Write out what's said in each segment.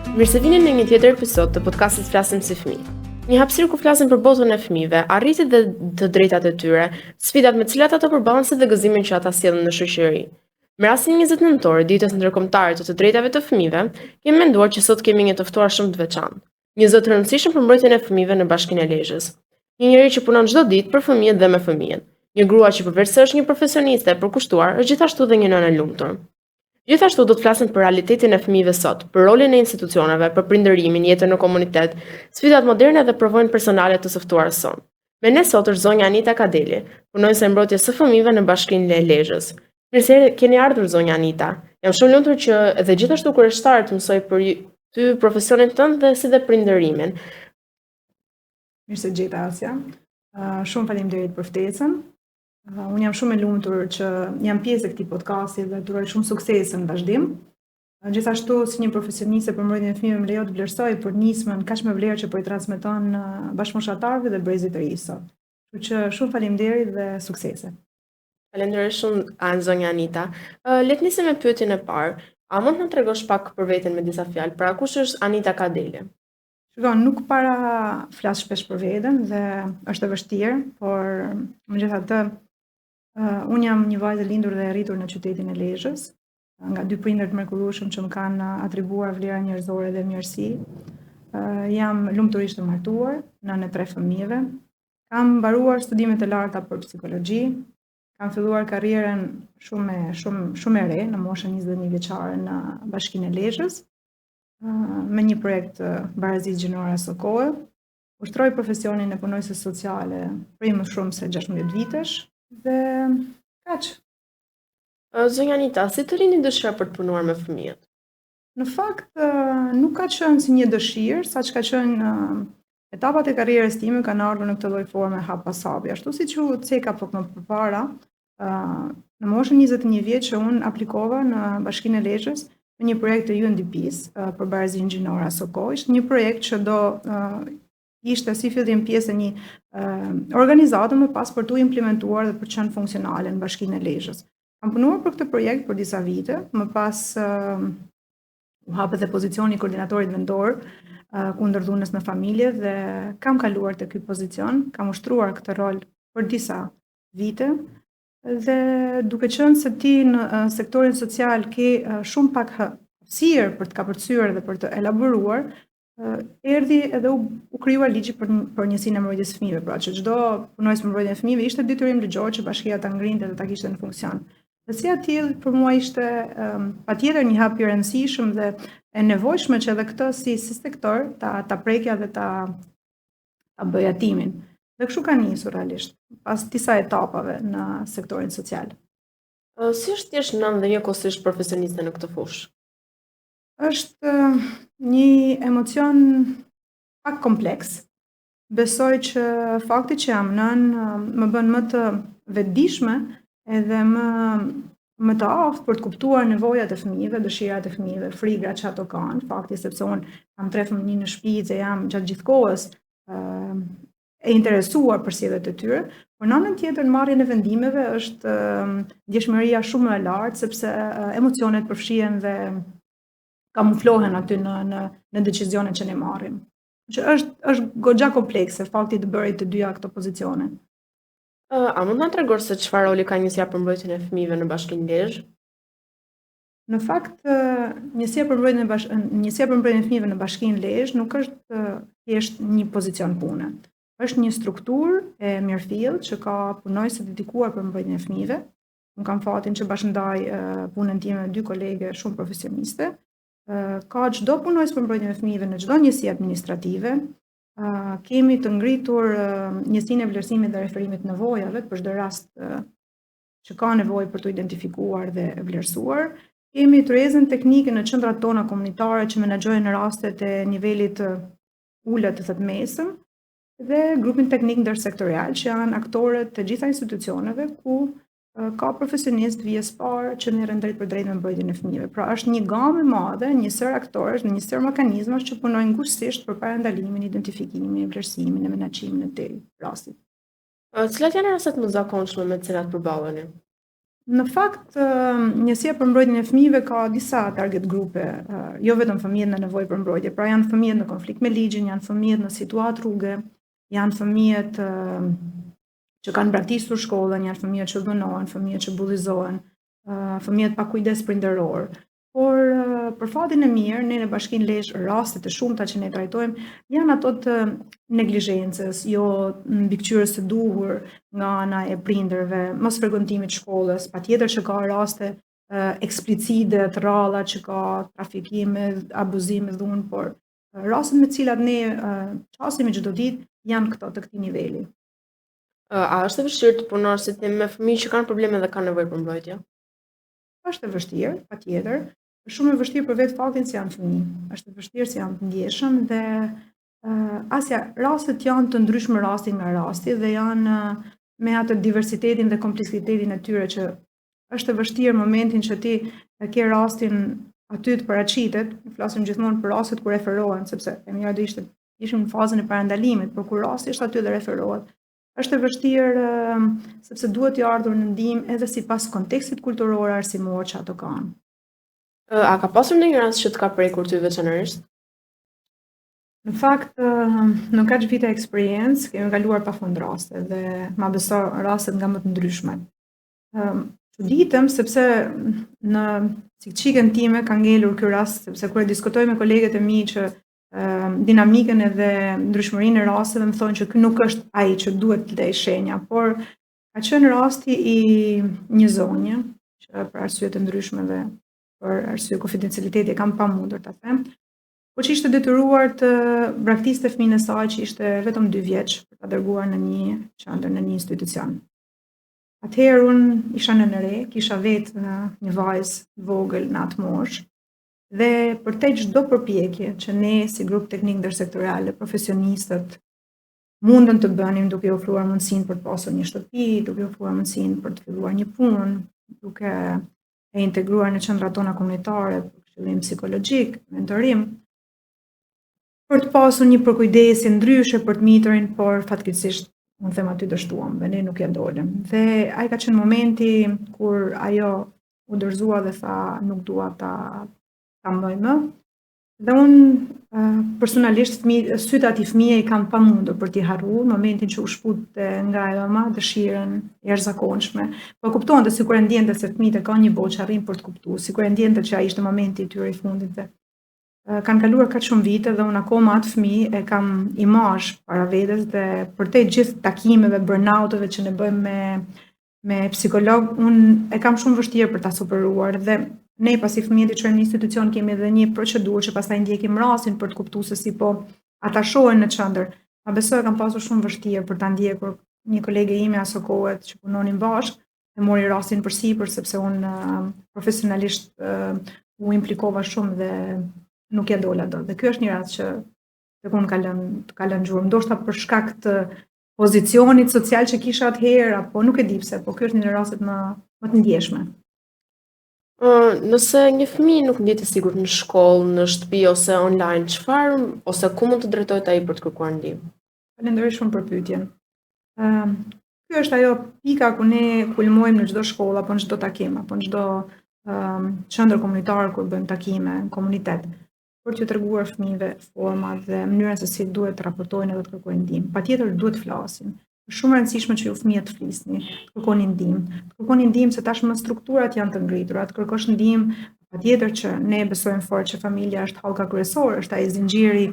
Mirë se vini në një tjetër episod të podcastit Flasim si fëmijë. Një hapësirë ku flasim për botën e fëmijëve, arritjet dhe të drejtat e tyre, sfidat me të cilat ato përballen dhe gëzimin që ata sjellin në shoqëri. Me rastin 20 nëntor, ditës ndërkombëtare të drejtave të fëmijëve, kemi menduar që sot kemi një të ftuar shumë të veçantë, një zot të rëndësishëm për mbrojtjen e fëmijëve në Bashkinë e Lezhës. Një njerëz që punon çdo ditë për fëmijët dhe me fëmijët. Një grua që përveç se është një profesioniste e përkushtuar, është gjithashtu edhe një nënë e lumtur. Gjithashtu do të flasim për realitetin e fëmijëve sot, për rolin e institucioneve, për prindërimin, jetën në komunitet, sfidat moderne dhe provojnë personale të së ftuarës son. Me ne sot është zonja Anita Kadeli, punonjëse e mbrojtjes së fëmijëve në Bashkinë e Lezhës. Mirë se keni ardhur zonja Anita. Jam shumë lumtur që edhe gjithashtu kurioztar të mësoj për ty profesionin tënd dhe si dhe prindërimin. Mirë se gjeta Asja. Shumë faleminderit për ftesën. Unë jam shumë e lumtur që jam pjesë e këtij podcasti dhe duroj shumë suksese në vazhdim. Gjithashtu, si një profesioniste për mbrojtjen e fëmijëve, më lejo të vlerësoj për nismën kaq me vlerë që po i transmeton bashkëmoshatarëve dhe brezit të ri sot. Kështu që shumë faleminderit dhe suksese. Falenderoj shumë zonja Anita. Le të nisim me pyetjen e parë. A mund të na tregosh pak për veten me disa fjalë? Pra kush është Anita Kadeli? Shikon, nuk para flas shpesh për veten dhe është e vështirë, por megjithatë unë jam një vajzë e lindur dhe e rritur në qytetin e Lezhës, nga dy prindër të mrekullueshëm që më kanë atribuar vlera njerëzore dhe mirësi. Jam lumturisht e martuar, nënë e 3 fëmijëve. Kam mbaruar studimet e larta për psikologji. Kam filluar karrierën shumë e re, në moshën 21 vjeçare në Bashkinë e Lezhës, me një projekt barazisë gjinore Sokoe. Ushtroj profesionin e punonjëse sociale prej më shumë se 16 vitesh. Dhe kaq. Zonja Anita, si të rini dëshira për të punuar me fëmijët? Në fakt, nuk ka qenë si një dëshirë, saqë ka qenë etapat e karrierës time kanë ardhur në këtë lloj forme hap pas hapi. Ashtu siç u ceka pak më përpara, në moshën 21 vjeç që unë aplikova në Bashkinë e Lezhës në një projekt të UNDP-s për barazinë gjinore Sokoj. Ishte një projekt që do ishte si fillim pjesë e një organizate më pas për tu implementuar dhe për qenë funksionale në Bashkinë e Lezhës. Kam punuar për këtë projekt për disa vite, më pas u hapet dhe pozicioni i koordinatorit vendor kundër dhunës në familje dhe kam kaluar te ky pozicion, kam ushtruar këtë rol për disa vite dhe duke qenë se ti në sektorin social ke shumë pak hapësirë për të kapërcyer dhe për të elaboruar, erdhi edhe u krijuar ligji për njësinë e mbrojtjes së fëmijëve, pra që çdo punonjës për mbrojtjen e fëmijëve ishte detyrim ligjor që bashkia ta ngrinte dhe ta kishte në funksion. Dhe si atillë për mua ishte patjetër një hap i rëndësishëm dhe e nevojshme që edhe këtë si sektor ta prekja dhe ta bëja timin. Dhe kështu ka nisur realisht, pas disa etapave në sektorin social. Si është të jesh nënë dhe njëkohësisht profesioniste në këtë fushë? Është një emocion pak kompleks. Besoj që fakti që jam nënë më bën më të vetëdijshme edhe më të aftë për të kuptuar nevojat e fëmijëve, dëshirat e fëmijëve, frigrat që ato kanë, fakti sepse unë kam 3 fëmijë në shtëpi dhe jam gjatë gjithë kohës e interesuar për sjelljet e tyre, por në anën tjetër në marrjen e vendimeve është ndjeshmëria shumë e lartë sepse emocionet përfshihen dhe kamuflohen aty në decisionet që ne marrim. Që është goxha komplekse fakti të bërit të dyja këto pozicione. A mund na tregosh se çfarë roli ka njësia për mbrojtjen e fëmijëve në Bashkinë e Lezhës? Në fakt, njësia për mbrojtjen e fëmijëve në Bashkinë e Lezhës nuk është thjesht një pozicion pune. Është një strukturë e mirëfillt që ka punonjëse dedikuar për mbrojtjen e fëmijëve. Unë kam fatin që bashkëndaj punën time me 2 kolege shumë profesioniste. Ka çdo punonjës për mbrojtjen e fëmijëve në çdo njësi administrative. Kemi të ngritur njësinë e vlerësimit dhe referimit nevojave për çdo rast që ka nevojë për të identifikuar dhe vlerësuar. Kemi tërheqjen teknike në qendrat tona komunitare që menaxhojnë rastet e nivelit ulët të mesëm dhe grupin teknik ndërsektorial që janë aktorët të gjitha institucioneve ku ka profesionist vjes parë që merren drejt për drejt me mbrojtjen e fëmijëve. Pra është një gamë e madhe, një sër aktorësh, një sër mekanizmash që punojnë ngushësisht për parandalimin, identifikimin, vlerësimin e menaxhimin e këtij rasti. Cilat janë rastet më zakonshme me të cilat përballeni? Në fakt, njësia për mbrojtjen e fëmijëve ka disa target grupe, jo vetëm fëmijët në nevojë për mbrojtje, pra janë fëmijët në konflikt me ligjin, janë fëmijët në situatë rruge, janë fëmijët që kanë braktisur shkollën, janë fëmijët që dhunohen, fëmijët që bullizohen, fëmijët pa kujdes prindëror. Por për fatin e mirë, ne në Bashkinë Lezhë rastet e shumta që ne trajtojmë janë ato të neglizhencës, jo mbikëqyrjes së duhur nga ana e prindërve, mos frekuentimit shkollës, patjetër që ka raste eksplicite të rralla që ka trafikime, abuzime, dhunë, por rastet me të cilat ne qasemi çdo ditë janë këto të këtij niveli. A është e vështirë të punosh me fëmijë që kanë probleme dhe kanë nevojë për mbrojtje? Është e vështirë, patjetër. Është shumë e vështirë për vetë faktin se janë fëmijë. Është e vështirë se janë të ndjeshëm dhe asja rastet janë të ndryshme rasti nga rasti dhe janë me atë diversitetin dhe kompleksitetin e tyre që është e vështirë momentin që ti ke rastin aty të paraqitet, flasim gjithmonë për rastet kur referohen, sepse e mira do ishim në fazën e parandalimit, por kur rasti është aty dhe referohet, është e vështirë sepse duhet t'i ardhur në ndihmë edhe sipas kontekstit kulturor arsimor që ato kanë. A ka pasur ndonjë rast që të ka prekur ty veçanërisht? Në fakt, në kaq vite eksperiencë, kemi kaluar pafund raste dhe ma beso rastet nga më të ndryshmet. Çuditem sepse në sikçikën time ka ngelur ky rast, sepse kur e diskutoj me kolegët e mi që dinamikën edhe ndryshmërinë e rasteve më thonë që ky nuk është ai që duhet të lej shenja, por ka qenë rasti i një zonje që për arsye të ndryshme dhe për arsye konfidencialiteti e kam pamundur ta them, po që ishte detyruar të braktiste fëmijën e saj që ishte vetëm 2 vjeç për ta dërguar në një qendër, në një institucion. Atëherë unë isha në re, kisha vetë një vajzë vogël në atë moshë, dhe përtej çdo përpjekje që ne si grup teknik ndërsektorial, profesionistët mundën të bënim duke ofruar mundësinë për të pasur një shtëpi, duke ofruar mundësinë për të filluar një punë, duke e integruar në qendrat tona komunitare për këshillim psikologjik, mentorim, për të pasur një përkujdesje ndryshe për të mitërin, por fatkeqësisht unë them aty dështuam dhe ne nuk ja dolëm. Dhe ai ka qenë momenti kur ajo u dorëzua dhe tha nuk dua ta mbaj më. Dhe unë personalisht sytë ati fëmije i kam pamundur për t'i harruar momentin që u shpute nga e mama dëshirën e jashtëzakonshme. Po kuptonte sikur e ndjente se fëmijët e kanë një botë që arrin për të kuptuar, sikur e ndjente që ai ishte momenti i tyre i fundit dhe kanë kaluar kaq shumë vite dhe unë akoma atë fëmijë e kam imazh para vetes dhe për te gjithë takimeve, burnouteve që ne bëjmë me psikolog, unë e kam shumë vështirë për ta superuar dhe ne pasi fëmijët i çojmë në institucion kemi edhe një procedurë që pastaj ndjekim rastin për të kuptuar se si po atashohen në qendër. Ma besoj kam pasur shumë vështirë për ta ndjekur një kolege ime aso kohet që punonin bashkë e mori rastin përsipër sepse unë profesionalisht u implikova shumë dhe nuk ja dola dot. Dhe ky është një rast që tek unë ka lënë gjurmë, ndoshta për shkak të pozicionit social që kisha atëherë, apo nuk e di pse, po ky është një nga rastet më të ndjeshme. Nëse një fëmijë nuk ndihet i sigurt në shkollë, në shtëpi ose online, çfarë ose ku mund të drejtohet ai për të kërkuar ndihmë? Falenderoj shumë për pyetjen. Ky është ajo pika ku ne kulmojmë në çdo shkollë apo në çdo takim apo në çdo qendër komunitare kur bëjmë takime në komunitet për t'ju treguar fëmijëve format dhe mënyrën se si duhet të raportojnë dhe të kërkojnë ndihmë. Patjetër duhet të flasin. Është shumë e rëndësishme që ju fëmijët të flisni, të kërkoni ndihmë. Të kërkoni ndihmë se tashmë strukturat janë të ngritura, të kërkosh ndihmë, patjetër që ne besojmë fort që familja është hallka kryesore, është ai zinxhiri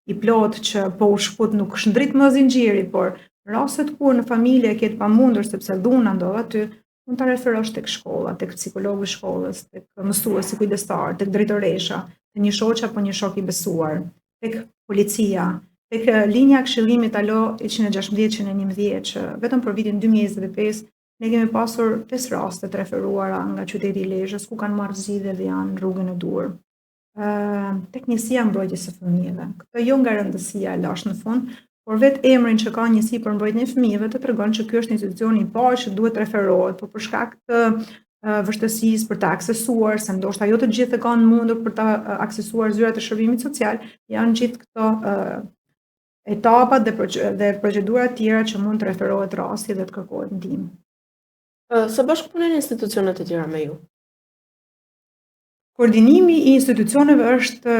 i plot që po u shput nuk shndrit më zinxhiri, por rastet kur në familje ke të pamundur sepse dhuna ndodh aty, mund ta referosh tek shkolla, tek psikologu i shkollës, tek mësuesi kujdestar, tek drejtoresha, tek një shoq apo një shok i besuar, tek policia, tek linja këshillimit alo 116-111 që vetëm për vitin 2025 ne kemi pasur 5 raste të referuara nga qyteti i Lezhës ku kanë marrë zgjidhje dhe janë në rrugën e dur. Tek njësia mbrojtjes së fëmijëve. Këtë jo nga rëndësia e lash në fund, por vetë emrin që ka njësi për mbrojtjen e fëmijëve të tregon që ky është institucioni i parë që duhet referohet, por për shkak të vështësisë për ta aksesuar, se ndoshta jo të gjithë e kanë mundur për ta aksesuar zyrat e shërbimit social, janë gjithë këto etapat dhe procedurat tjera që mund të referohet rasti dhe të kërkohet ndihmë. Së bashkëpunojnë institucionet e tjera me ju? Koordinimi i institucioneve është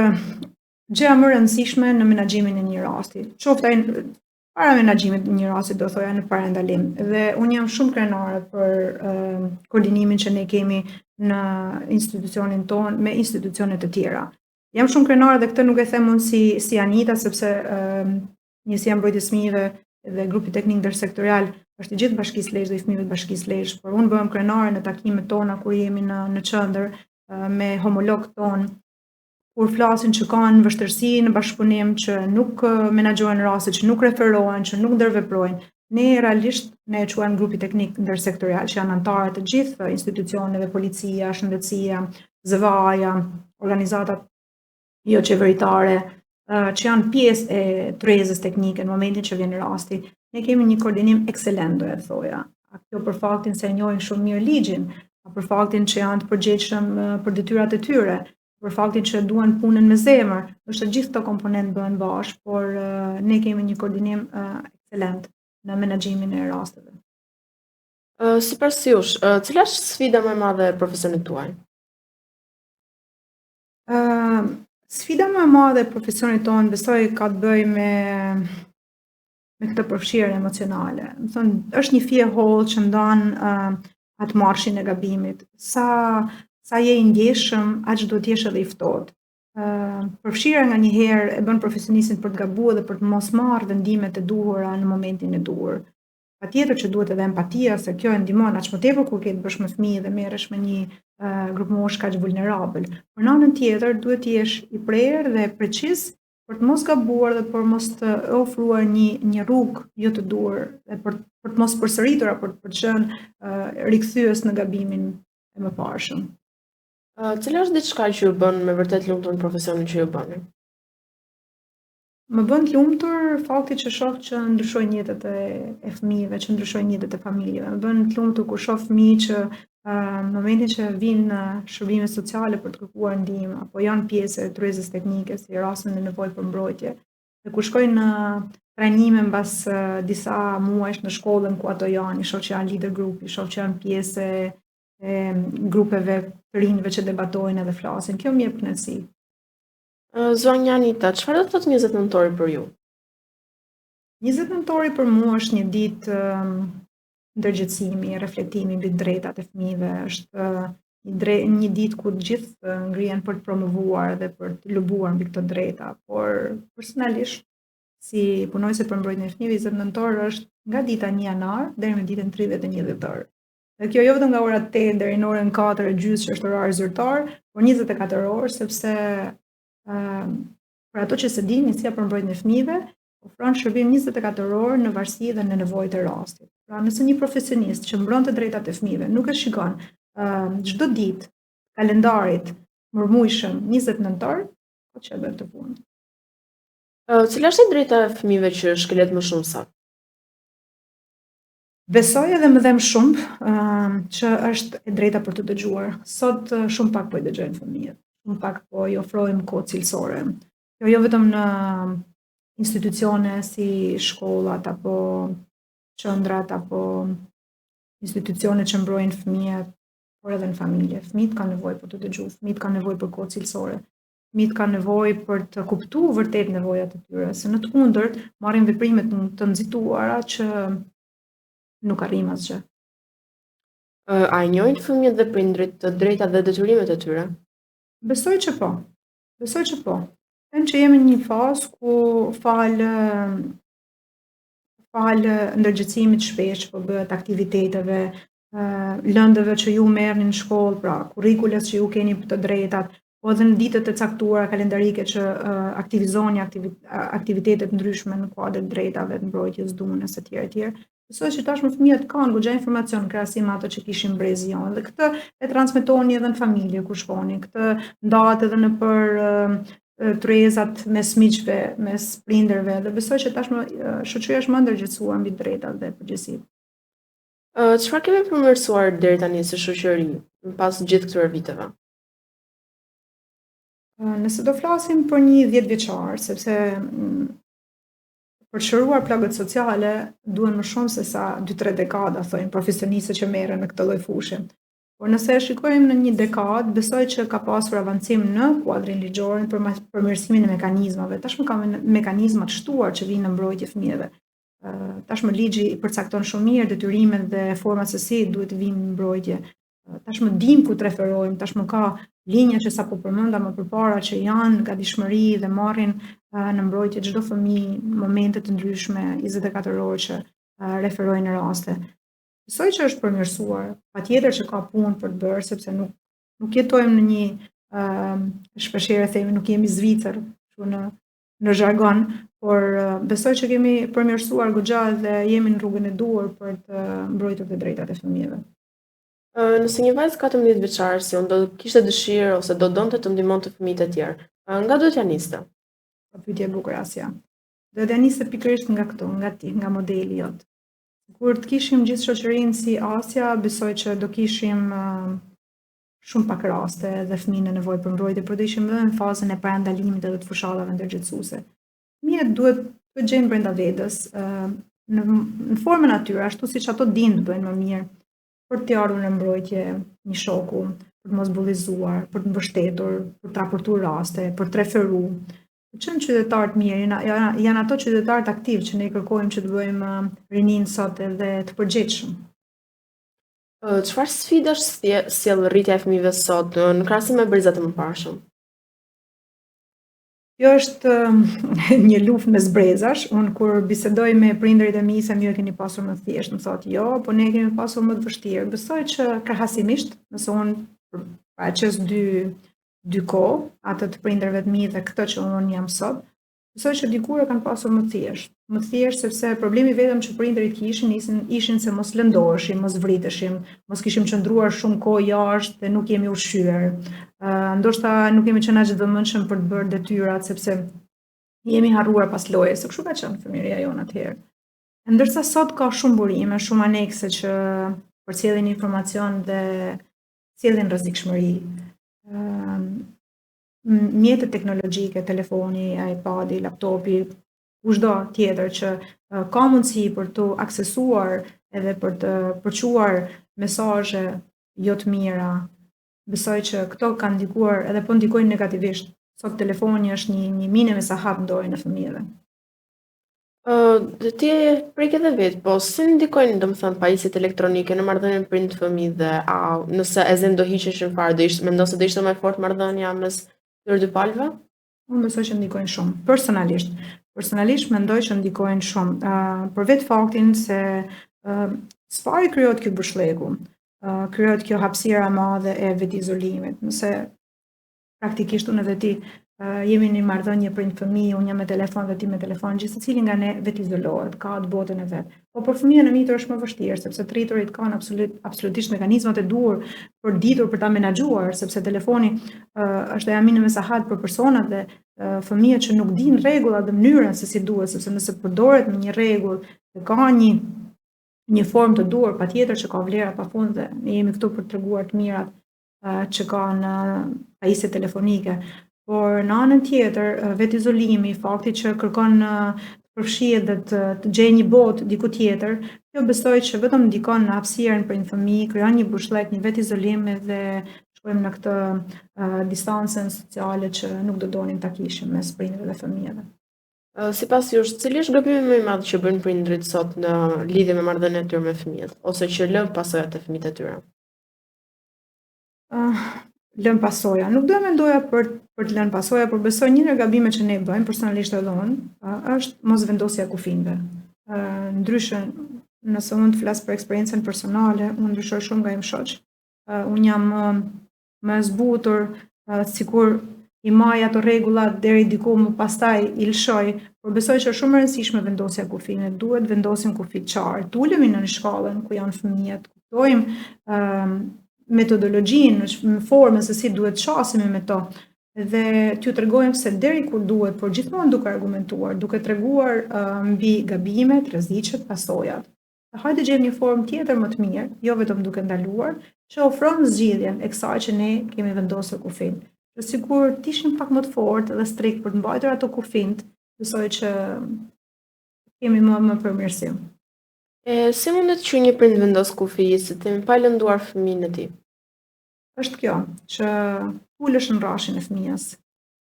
gjëja më e rëndësishme në menaxhimin e një rasti. Qoftë ai para menaxhimit të një rasti, do thoya në parandalim. Dhe unë jam shumë krenare për koordinimin që ne kemi në institucionin tonë me institucione të tjera. Jam shumë krenare dhe këtë nuk e them unë si Anita, sepse Njësia e Mbrojtjes së Fëmijëve dhe grupi teknik ndërsektorial është i gjithë Bashkisë Lezhë dhe i fëmijëve të Bashkisë Lezhë, por unë bëhem krenare në takimet tona kur jemi në qendër me homologët tonë, kur flasin që kanë vështirësi në bashkëpunim, që nuk menaxhojnë raste, që nuk referohen, që nuk ndërveprojnë. Ne realisht ne e quajmë grupi teknik ndërsektorial, që janë anëtarë të gjithë institucioneve, policia, shëndetësia, ZVA-ja, organizatat jo qeveritare, që janë pjesë e tryezës teknike në momentin që vjen rasti. Ne kemi një koordinim ekselent, do e thoja. Kjo për faktin se njohin shumë mirë ligjin, për faktin që janë të përgjegjshëm për detyrat e tyre, për faktin që duan punën me zemër, është gjithë këto komponentë bëhen bashkë, por ne kemi një koordinim ekselent në menaxhimin e rasteve. Sipas jush, cila është sfida më e madhe e profesionit tuaj? Sfida më e madhe e profesionit tonë besoj ka të bëjë me këtë përfshirje emocionale. Më thonë, është një fije hollë që ndan atë marshin e gabimit. Sa je i ndjeshëm, aq do të jesh edhe i ftohtë. Përfshirja nganjëherë e bën profesionistin për të gabuar dhe për të mos marrë vendimet e duhura në momentin e duhur. Patjetër që duhet edhe empatia, se kjo e ndihmon aq më tepër kur ke të bësh me fëmijë dhe merresh me një grup moshë kaq vulnerabël. Por në anën tjetër duhet të jesh i prerë dhe preciz për të mos gabuar dhe për mos të ofruar një rrugë jo të duhur dhe për të mos përsëritur apo për të qenë rikthyes në gabimin e mëparshëm. Cila është diçka që ju bën me vërtet lumtur në profesionin që ju bëni? Më bën të lumtur fakti që shoh që ndryshojnë jetët e fëmijëve, që ndryshojnë jetët e familjeve. Më bën të lumtur kur shoh fëmijë që në momentin që vinë në shërbime sociale për të kërkuar ndihmë apo janë pjesë e tryezës teknike, si rastin e nevojë për mbrojtje, dhe kur shkojnë në trajnime mbas disa muajsh në shkollën ku ato janë, i shoh që janë lider grupi, i shoh që janë pjesë e grupeve të rinjve që debatojnë edhe flasin. Kjo më jep kënaqësi. Zonja Anita, çfarë do të thotë 20 nëntori për ju? 20 nëntori për mua është një ditë ndërgjegjësimi, reflektimi mbi drejtat e fëmijëve, është një ditë ku të gjithë ngrihen për të promovuar dhe për të lubuar mbi këto drejta, por personalisht si punojëse për mbrojtjen e fëmijëve, 20 nëntor është nga dita 1 janar deri në ditën 31 dhjetor. Dhe kjo jo vetëm nga ora 8 deri në orën 4:30 që është orari zyrtar, por 24 orë, sepse për ato që se dinë, Njësia për mbrojtjen e fëmijëve ofron shërbim 24 orë në varësi dhe në nevojët e rastit. Pra, nëse një profesionist që mbron të drejtat e fëmijëve nuk e shikon çdo ditë kalendarit mërmujshëm 20 nëntor, po ç'e bën të punë. Cila është drejta e fëmijëve që shkelet më shumë sot? Besoj edhe më them shumë që është e drejta për të dëgjuar. Sot shumë pak po i dëgjojnë fëmijët. Shumë pak po i ofrojmë kohë cilësore. Jo vetëm në institucione si shkollat apo qendrat apo institucione që mbrojnë fëmijët, por edhe në familje. Fëmijët kanë nevojë për të dëgjuar, fëmijët kanë nevojë për kohë cilësore. Fëmijët kanë nevojë për të kuptuar vërtet nevojat e tyre, se në të kundërt marrin veprime të nxituara që nuk arrim asgjë. A i njohin fëmijët dhe prindrit të drejtat dhe detyrimet e tyre? Besoj që po. Them që jemi në një fazë ku falë ndërgjegjësimit shpesh po bëhet aktiviteteve, lëndëve që ju merrni në shkollë, pra kurrikules që ju keni për të drejtat, po edhe në ditët e caktuara kalendarike që aktivizoni aktivitete të ndryshme në kuadër drejtave të mbrojtjes, dhunës etj. Besoj që tashmë fëmijët kanë goxha informacion krahasim me ato që kishin brezi jonë, dhe këtë e transmetoni edhe në familje kur shkoni. Këtë ndahet edhe në për tryezat mes miqve, mes prindërve, dhe besoj që tashmë shoqëria është më ndërgjegjësuar mbi drejtat dhe përgjegjësitë. Çfarë kemi përmirësuar deri tani si shoqëri pas gjithë këtyre viteve? Nëse do flasim për një 10 vjeçar, sepse për të shëruar plagët sociale duhen më shumë se sa 2-3 dekada, thojnë profesionistët që merren në këtë lloj fushë. Por nëse e shikojmë në një dekadë, besoj që ka pasur avancim në kuadrin ligjor për përmirësimin e mekanizmave. Tashmë ka mekanizma të shtuar që vinë në mbrojtje fëmijëve. Tashmë ligji i përcakton shumë mirë detyrimet dhe format se si duhet të vinë në mbrojtje. Tashmë dim ku të referojmë, tashmë ka linja që sapo përmenda më përpara që janë gatishmëri dhe marrin në mbrojtje çdo fëmijë në momente të ndryshme 24 orë që referojnë në raste. Besoj që është përmirësuar, patjetër që ka punë për të bërë, sepse nuk jetojmë në një shpeshherë themi nuk jemi Zvicër, në zhargon, por besoj që kemi përmirësuar goxha dhe jemi në rrugën e duhur për të mbrojtur të drejtat e fëmijëve. Nëse një vajzë 14 vjeçare si unë do kishte dëshirë ose do donte të ndihmonte fëmijët e tjerë, nga do t'ja niste? Pyetje e bukur Asja. Do t'ja niste pikërisht nga këtu, nga ti, nga modeli jot. Kur të kishim gjithë shoqërinë si Asja, besoj që do kishim shumë pak raste dhe fëmijë në nevojë për mbrojtje, por do ishim edhe në fazën e parandalimit edhe të fushallave ndërgjithësuese. Fëmijët duhet të gjejnë brenda vetes, në formën atyre, ashtu siç ato dinë të bëjnë më mirë, për të ardhur në mbrojtje një shoku, për të mos bullizuar, për të mbështetur, për të raportuar raste, për të referuar. Që në qytetarët mirë, janë ato qytetarët aktiv që ne kërkojmë që të bëjmë rinin sot edhe të përgjithshëm. Çfarë sfidash sjell rritja e fëmijëve sot në krahasim me brezat e mëparshëm? Kjo është një luftë mes brezash. Unë kur bisedoj me prindërit e mi se ju e keni pasur më thjesht, më thotë jo, po ne kemi pasur më të vështirë. Besoj që krahasimisht, nëse unë paraqes dy kohë, atë të prindërve të mi dhe këtë që unë jam sot, besoj që dikur e kanë pasur më thjesht. Më thjesht sepse problemi vetëm që prindërit kishin ishin se mos lëndoheshim, mos vriteshim, mos kishim qëndruar shumë kohë jashtë dhe nuk jemi ushqyer. Ndoshta nuk kemi qenë aq të vëmendshëm për të bërë detyrat sepse jemi harruar pas lojës, kështu ka qenë fëmijëria jonë atëherë. Ndërsa sot ka shumë burime, shumë anekse që përcjellin informacion dhe sjellin rrezikshmëri. Mjetet teknologjike, telefoni, iPadi, laptopi, kushdo tjetër që ka mundësi për të aksesuar edhe për të përquar mesazhe jo të mira. Besoj që këto kanë ndikuar edhe po ndikojnë negativisht. Sot telefoni është një mine me sahat në dorën e fëmijëve. Ti e prek edhe vetë, po si ndikojnë domethënë pajisjet elektronike në marrëdhënien prind-fëmijë dhe nëse e zën do hiqeshin fare, mendon se do ishte më fort marrëdhënia mes këtyre dy palëve? Unë besoj që ndikojnë shumë. Personalisht mendoj që ndikojnë shumë. Për vetë faktin se s'pari krijohet ky bushllëku, krijohet kjo hapësira e madhe e vetizolimit. Nëse praktikisht unë edhe ti jemi në marrëdhënie prind-fëmijë, unë jam me telefon dhe ti me telefon, gjithë secili nga ne vetizolohet, ka atë botën e vet. Po për fëmijën e mitër është më vështirë, sepse të rriturit kanë absolutisht mekanizmat e duhur për ditur për ta menaxhuar, sepse telefoni është e aminë me sahat për personat dhe fëmijët që nuk dinë rregullat dhe mënyrën se si duhet, sepse nëse përdoret në një rregull dhe ka një formë të duhur, patjetër që ka vlera pafund dhe ne jemi këtu për të treguar të mirat që kanë pajisjet telefonike. Por në anën tjetër, vetizolimi, fakti që kërkon të përfshihet dhe të gjejë një botë diku tjetër, kjo besoj që vetëm ndikon në hapësirën për një fëmijë, krijon një bushllëk, një vetizolim dhe shkojmë në këtë distancën sociale që nuk do donin ta kishim mes prindërve dhe fëmijëve. Sipas jush, cili është gabimi më i madh që bëjnë prindërit sot në lidhje me marrëdhënien e tyre me fëmijët, ose që lën pasojat e fëmijët e tyre? Lën pasoja. Nuk do e mendoja për të lënë pasoja, por besoj një nga gabimet që ne bëjmë, personalisht edhe unë, është mos vendosja kufijve. Ndryshe, nëse unë të flas për eksperiencën personale, unë ndryshoj shumë nga im shoq. Unë jam më zbutur, sikur i maj ato rregullat deri diku më pastaj i lëshoj, por besoj që është shumë e rëndësishme vendosja kufijve. Duhet vendosim kufi qartë. Tulemi në shkollën ku janë fëmijët, kuptojmë metodologjinë, në formën se si duhet qasemi me to, dhe t'ju tregojmë se deri kur duhet, por gjithmonë duke argumentuar, duke treguar mbi gabimet, rreziqet, pasojat. Hajde gjejmë një formë tjetër më të mirë, jo vetëm duke ndaluar, që ofron zgjidhjen e kësaj që ne kemi vendosur kufin. Që sigur t'ishim pak më të fortë dhe strikt për të mbajtur ato kufint, besoj që kemi më përmirësim. Si mundet që një prind vendos kufijisë të pa lënduar fëmijën e tij? Është kjo, që ulesh në rrashin e fëmijës.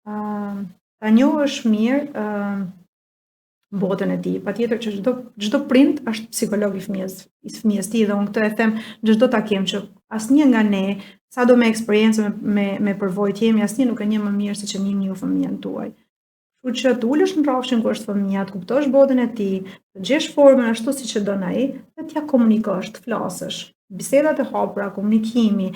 Ta njohësh mirë botën e tij. Patjetër që çdo prind është psikolog i fëmijës tij dhe unë këtë e them çdo takim që asnjë nga ne, sado me eksperiencë me përvojë të jemi, asnjë nuk e njeh më mirë se që njihni ju fëmijën tuaj. Kështu që të ulesh në rrafshin kur është fëmia, të kuptosh botën e tij, të gjesh formën ashtu siç e don ai, dhe t'ja komunikosh, të flasësh. Bisedat e hapura, komunikimi,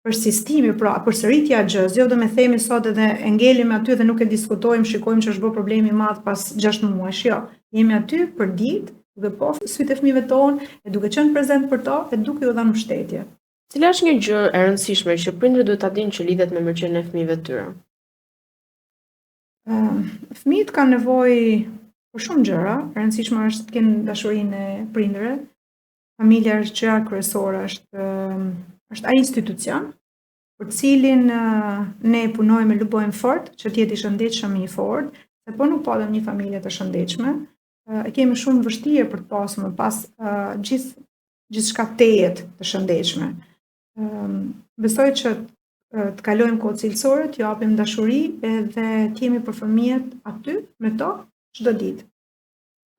persistimi, pra përsëritja e gjës, jo do me themi sot edhe e ngelim aty dhe nuk e diskutojmë, shikojmë që është bërë problemi i madh pas 6 muajsh, jo. Jemi aty për ditë, duke po sytë e fëmijëve tonë, e duke qenë prezent për to, e duke ju dhënë mbështetje. Cila është një gjë e rëndësishme që prindërit duhet ta dinë që lidhet me mirëqenien e fëmijëve të tyre? Fëmijët kanë nevojë për shumë gjëra, e rëndësishme është të kenë dashurinë e prindërve. Familja është gjëja kryesore, është ai institucion për cilin ne punojmë, lupojmë fort që të jetë i shëndetshëm i fortë, se po nuk patëm një familje të shëndetshme, e kemi shumë vështirë për të pasur më pas gjithçka të jetë të shëndetshme. Besoj që të kalojmë kohë cilësore, t'ju japim dashuri edhe të jemi për fëmijët aty me to çdo ditë.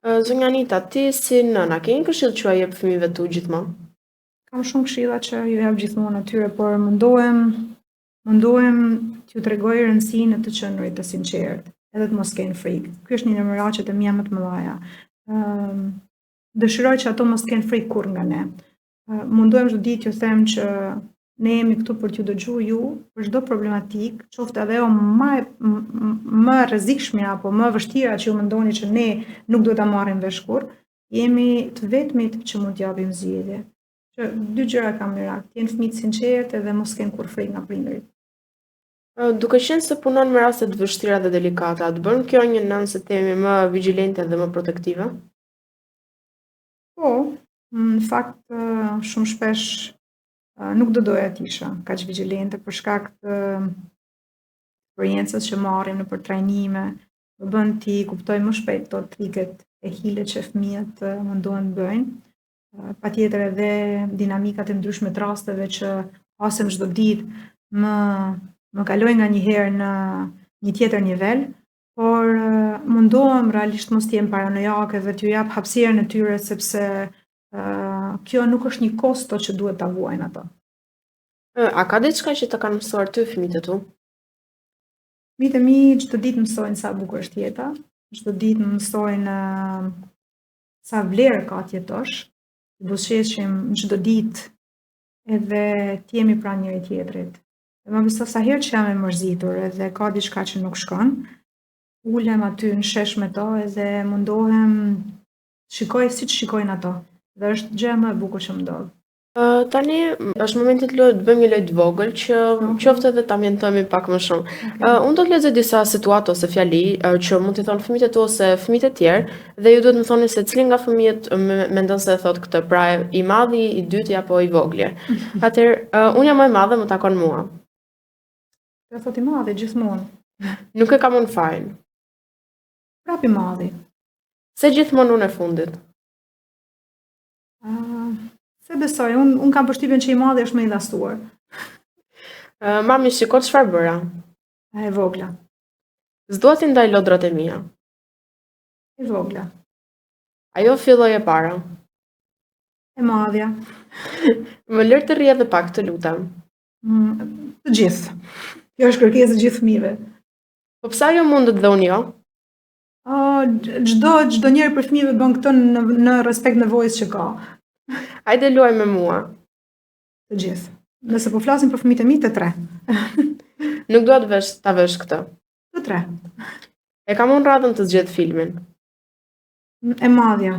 Zonja Anita, ti si nëna, ke një këshill që a jep fëmijëve tu gjithmonë? Kam shumë këshilla që ju jap gjithmonë atyre, por mundohem t'ju tregoj rëndësinë e të qenurit të sinqert, edhe të mos kenë frikë. Ky është një nga miraqet e mia më të mëdha. Dëshiroj që ato mos kenë frikë kurrë nga ne. Mundohem çdo ditë ju them që ne jemi këtu për t'ju dëgjuar ju për çdo problematik, qoftë edhe më rrezikshme apo më vështira që ju mendoni që ne nuk duhet ta marrim vesh kurrë, jemi të vetmit që mund t'japim zgjidhje. Që dy gjëra kam merak, të jenë fëmijë të sinqertë edhe mos kenë kurrë frikë nga prindërit. Duke qenë se punon me raste të vështira dhe delikata, të bën kjo një nënë se të jemi më vigjilente dhe më protektive? Po, në fakt shumë shpesh nuk do doja të isha kaq vigjilente për shkak të eksperiencës që marrim nëpër trajnime, më bën ti kuptoj më shpejt to triket e hilet që fëmijët mundohen të bëjnë. Patjetër edhe dinamikat e ndryshme të rasteve që hasem çdo ditë më kaloj nganjëherë në një tjetër nivel, por mundohem realisht mos të jem paranojake dhe t'ju jap hapësirën e tyre sepse kjo nuk është një kosto që duhet ta vuajnë ato. A ka diçka që të kanë mësuar ty fëmijët e tu? Fëmijët e mi çdo ditë mësojnë sa bukur është jeta, çdo ditë mësojnë sa vlerë ka të jetosh, të buzëqeshim çdo ditë edhe të jemi pranë njëri tjetrit. Dhe më beso sa herë që jam e mërzitur edhe ka diçka që nuk shkon, ulem aty në shesh me to edhe mundohem shikoj siç shikojnë ato. Dhe është gjë më e bukur që më ndodh. Tani është momenti të bëjmë një lojë të vogël që qoftë edhe ta ambientojmë pak më shumë. Unë do të lexoj disa situata ose fjali që mund t'i thonë fëmijët e tu ose fëmijët e tjerë dhe ju duhet më thoni se cili nga fëmijët mendon se thot këtë, pra i madhi, i dyti apo i vogli. Atëherë unë jam më e madhe, më takon mua. Do thot i madhi gjithmonë. Nuk e kam unë fajin. Prap i madhi. Se gjithmonë unë e fundit. Se besoj, unë kam përshtypjen që i madhi është më i dhastuar. Mami, shiko çfarë bëra. E vogla. S'dua t'i ndaj lodrat e mia. E vogla. Ajo filloi e para. E madhja. Më lër të rri edhe pak, të lutem. Të gjithë. Kjo është kërkesë e gjithë fëmijëve. Po pse ajo mundet dhe unë jo? Çdo njeri për fëmijëve bën këtë në respekt nevojës që ka. Hajde luaj me mua. Të gjithë. Nëse po flasim për fëmijët e mi, të tre. Nuk dua ta vesh këtë. Të tre. E kam unë radhën të zgjedh filmin. E madhja.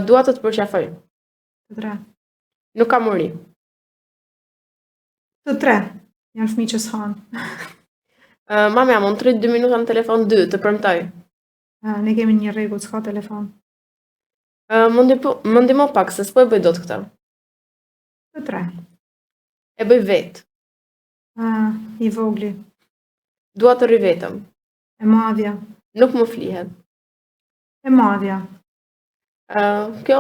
Dua të përqafoj. Të tre. Nuk kam uri. Të tre. Janë fëmijë që s'han. Mami, jam unë 2 minuta në telefon 2, të premtoj. Ne kemi një rregull, s'ka telefon. Më ndihmo pak, se s'po e bëj dot këtë. Të tre. E bëj vet. I vogli. Dua të rri vetëm. E madhja. Nuk më flihet. E madhja. Kjo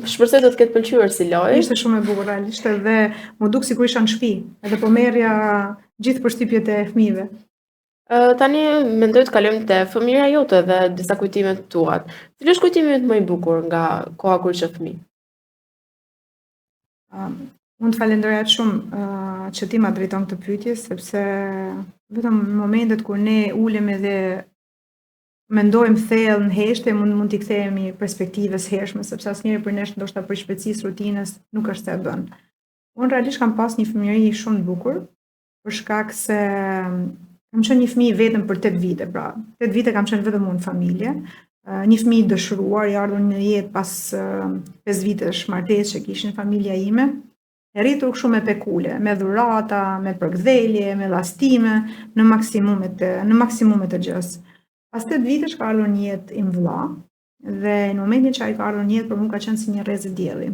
shpresoj të të ketë pëlqyer si lojë. Ishte shumë e bukur realisht dhe më duk sikur isha në shtëpi, edhe po merrja gjithë përshtypjet e fëmijëve. Tani mendoj të kalojmë te fëmira jote dhe disa kujtime të tuat. Cili është kujtimi yt më i bukur nga koha kur ishe fëmijë? Unë të falenderoj shumë që ti ma drejton këtë pyetje, sepse vetëm në momentet kur ne ulemi dhe mendojmë thellë në heshtje, mund t'i kthehemi perspektivës hershme, sepse asnjëri për nesh ndoshta për shpejtësisë rutinës nuk është se e bën. Unë realisht kam pas një fëmijëri shumë të bukur, për shkak se kam qenë një fëmijë vetëm për 8 vite, pra 8 vite kam qenë vetëm unë në familje, një fëmijë dëshiruar, i ardhur në jetë pas 5 vitesh martesë që kishin familja ime, e rritur kështu me pekule, me dhurata, me përkthjelje, me llastime, në maksimumet e gjës. Pas 8 vitesh ka ardhur një jetë im vëlla, dhe në momentin që ai ka ardhur një jetë për mua ka qenë si një rrezë dielli.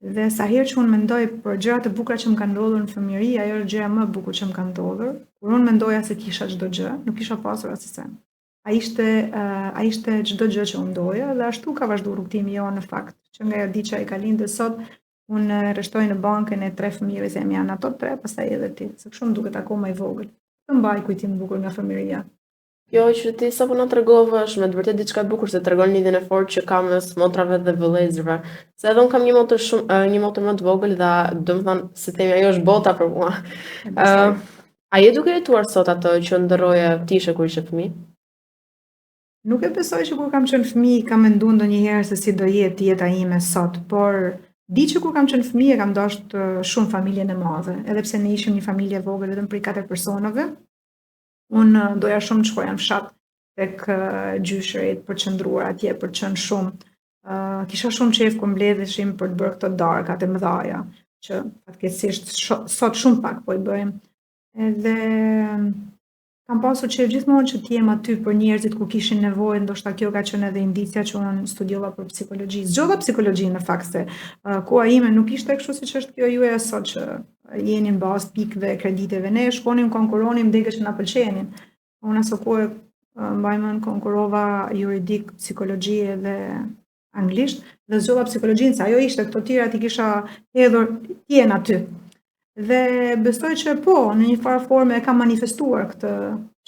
Dhe sa herë që unë mendoj për gjërat e bukura që më kanë ndodhur në fëmijëri, ajo është gjëja më e bukur që më ka ndodhur. Kur unë mendoja se kisha çdo gjë, nuk kisha pasur asnjë. Ai ishte çdo gjë që unë doja dhe ashtu ka vazhduar rrugtimi jo në fakt, që nga ajo ditë që ai ka lindur sot, unë rreshtoj në bankën e 3 fëmijëve se janë ato 3, pastaj edhe ti, se kështu më duket akoma i vogël. Të mbaj kujtim bukur nga fëmijëria. Kjo që ti sapo na tregove është me të vërtetë diçka e bukur se tregon lidhjen e fortë që kam mes motrave dhe vëllezërve. Se edhe un kam një motër më të vogël dhe domethënë se themi ajo është bota për mua. A je duke jetuar sot ato që ndërroje ti ishe kur ishe fëmijë? Nuk e besoj që kur kam qenë fëmijë kam menduar ndonjëherë se si do jetë jeta ime sot, por di që kur kam qenë fëmijë kam dashur shumë familjen e madhe, edhe pse ne ishim një familje e vogël vetëm për 4 personave. Unë doja shumë të shkoja në fshat tek gjyshërit për të qëndruar atje, për të qenë shumë. Kisha shumë qejf kur mbledheshim për të bërë këto darkat e mëdhaja, që fatkeqësisht sot shumë pak po i bëjmë. Edhe kam pasur qejf gjithmonë që t'jem aty për njerëzit ku kishin nevojë, ndoshta kjo ka qenë edhe indicia që unë studiova për psikologji. Zgjodha psikologjinë në fakt se koha ime nuk ishte kështu siç është kjo juaja sot që jeni në bazë pikëve, krediteve. Ne shkonim, konkuronim degët që na pëlqenin. Unë aso kohë mbaj mend konkurova juridik, psikologji dhe anglisht dhe zgjodha psikologjinë se ajo ishte këto tjerat i kisha hedhur tjen aty. Dhe besoj që po, në një farë forme e kam manifestuar këtë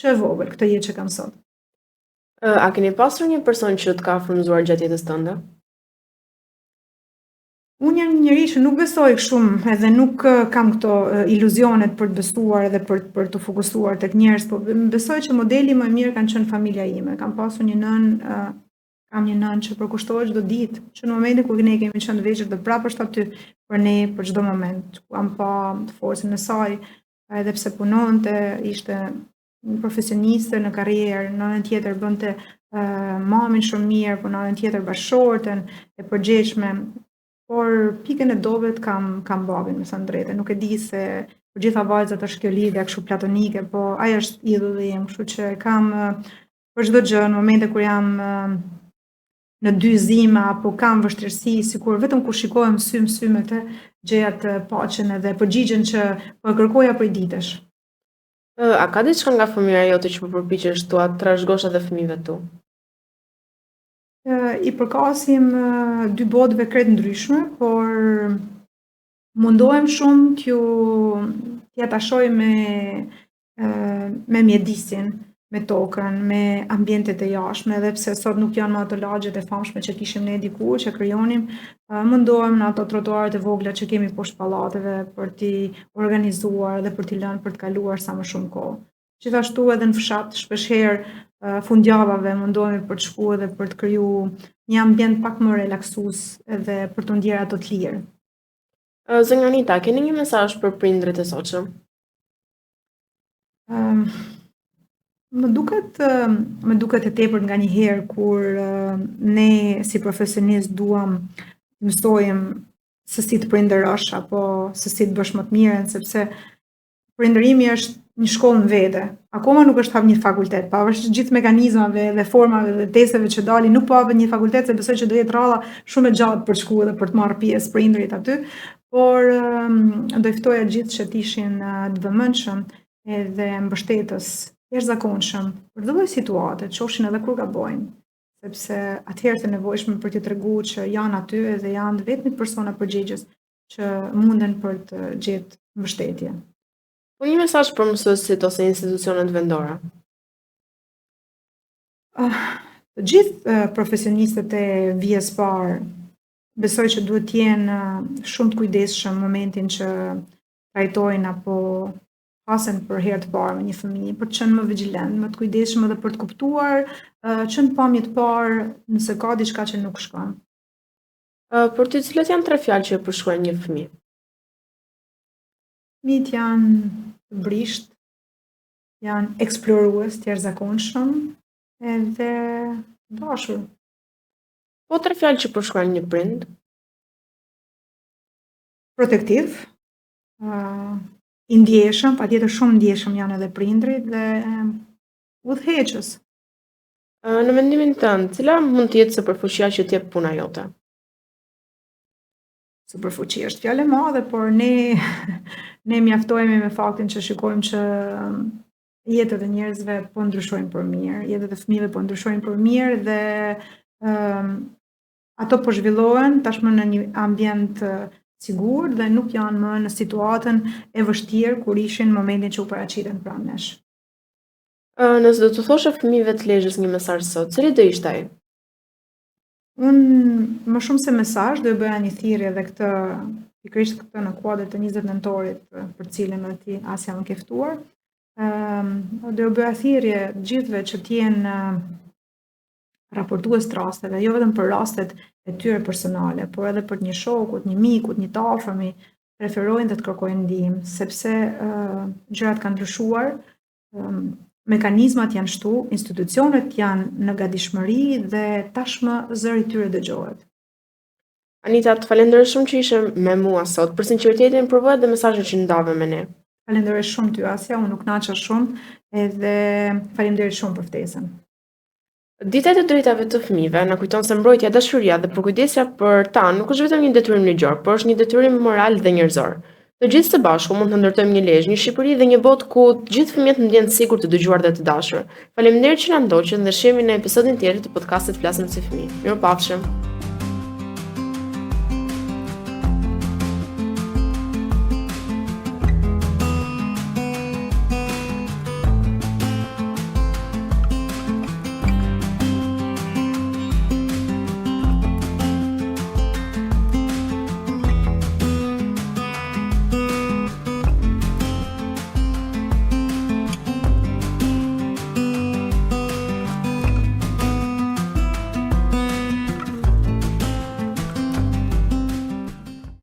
që e vogël, këtë jetë që kam sot. A keni pasur një person që të ka frymëzuar gjatë jetës tënde? Unë jam një njeri që nuk besoj shumë edhe nuk kam këto iluzionet për të besuar edhe për të fokusuar tek njerëz, po besoj që modeli më i mirë kanë qenë familja ime. Kam pasur një nën që përkushtohet çdo ditë, që në momentin kur ne kemi qenë të vegjël dhe prapë është aty për ne për çdo moment. Kam pa forcën e saj, edhe pse punonte, ishte një profesioniste në karrierë, në anën tjetër bënte mamin shumë mirë, por në anën tjetër bashkëshorten e përgjegjshme. Por pikën e dobët kam babin, me thënë drejtë. Nuk e di se për gjitha vajzat është kjo lidhje kështu platonike, po ai është idhulli im, kështu që kam për çdo gjë në momente kur jam në dyzime apo kam vështirësi, sikur vetëm kur shikohem sy në sy me të gjeja të paqen edhe përgjigjen që po e kërkoja prej ditësh. A ka diçka nga fëmira jote që po përpiqesh tua trashëgosh edhe fëmijëve tu? I përkasim 2 botëve krejt ndryshme, por mundohem shumë t'ja tashoj me mjedisin, me tokën, me ambientet e jashtme, edhe pse sot nuk janë më ato lagjet e famshme që kishim ne diku, që krijonim, mundohem në ato trotuaret e vogla që kemi poshtë pallateve për t'i organizuar dhe për t'i lënë për të kaluar sa më shumë kohë. Gjithashtu edhe në fshat, shpeshherë fundjavave mundohemi për të shkuar dhe për të krijuar një ambient pak më relaksues edhe për të ndjerë ato të lirë. Zonja Anita, keni një mesazh për prindërit e sotshëm? Më duket e tepërt nganjëherë kur ne si profesionist duam të mësojmë se si të prindërosh apo se si të bësh më të mirën, sepse prindërimi është një shkollë në vete. Akoma nuk është hap një fakultet, pavarësisht gjithë mekanizmave dhe formave dhe testeve që dalin, nuk po hapet një fakultet, se besoj që do jetë rradha shumë e gjatë për të shkuar dhe për të marrë pjesë prindërit aty, por do i ftoja gjithë që të ishin të vëmendshëm edhe mbështetës, jashtëzakonshëm për çdo lloj situate, qofshin edhe kur gabojnë, sepse atëherë të nevojshme për t'i treguar që janë aty dhe janë vetëm persona përgjegjës që munden për të gjetë mbështetje. Po një mesazh për mësuesit ose institucionet vendore. Të gjithë profesionistët e vijës parë besoj që duhet të jenë shumë të kujdesshëm momentin që trajtojnë apo hasen për herë të parë me një fëmijë, për të qenë më vigjilent, më të kujdesshëm edhe për të kuptuar që në pamje të parë nëse ka diçka që nuk shkon. Për ty cilat janë 3 fjalë që përshkruajnë një fëmijë? Fëmijët janë të brisht, janë eksplorues, të jashtëzakonshëm, edhe dashur. Po 3 fjalë që përshkruajnë një prind? Protektiv, i ndjeshëm, patjetër shumë ndjeshëm janë edhe prindrit dhe udhëheqës. Në mendimin tënd, cila mund të jetë sipërfuqia që t'jep puna jote? Sipërfuqi është fjalë e madhe, por ne mjaftohemi me faktin që shikojmë që jetët e njerëzve po ndryshojnë për mirë, jetët e fëmijëve po ndryshojnë për mirë dhe ato po zhvillohen tashmë në një ambient sigur dhe nuk janë më në situatën e vështirë kur ishin në momentin që u paraqiten pranë nesh. Nëse do të thoshe fëmijëve të lezhës një mesazh sot, cili do ishte ai? Unë më shumë se mesazh do e bëja një thirrje edhe pikërisht këtë në kuadër të 20 nëntorit për cilën ti as jam ke ftuar. Do e bëja thirrje gjithëve që të jenë raportues të rasteve, jo vetëm për rastet e tyre personale, por edhe për një shokut, një mikut, një të afërmi, preferojnë dhe të kërkojnë ndihmë, sepse gjërat kanë ndryshuar, mekanizmat janë shtu, institucionet janë në gatishmëri dhe tashmë zëri i tyre dëgjohet. Anita, të falenderoj shumë që ishe me mua sot për sinqeritetin, provojat dhe mesazhet që ndave me ne. Falenderoj shumë ty Asja, unë nuk naqa shumë edhe faleminderit shumë për ftesën. Dita e të drejtave të fëmijëve na kujton se mbrojtja, dashuria dhe përkujdesja për ta nuk është vetëm një detyrim ligjor, por është një detyrim moral dhe njerëzor. Të gjithë së bashku mund të ndërtojmë një lezhë, një Shqipëri dhe një botë ku të gjithë fëmijët ndjehen të sigurt, të dëgjuar dhe të dashur. Faleminderit që na ndoqët dhe shihemi në episodin tjetër të podcastit Flasim si fëmijë. Mirupafshim.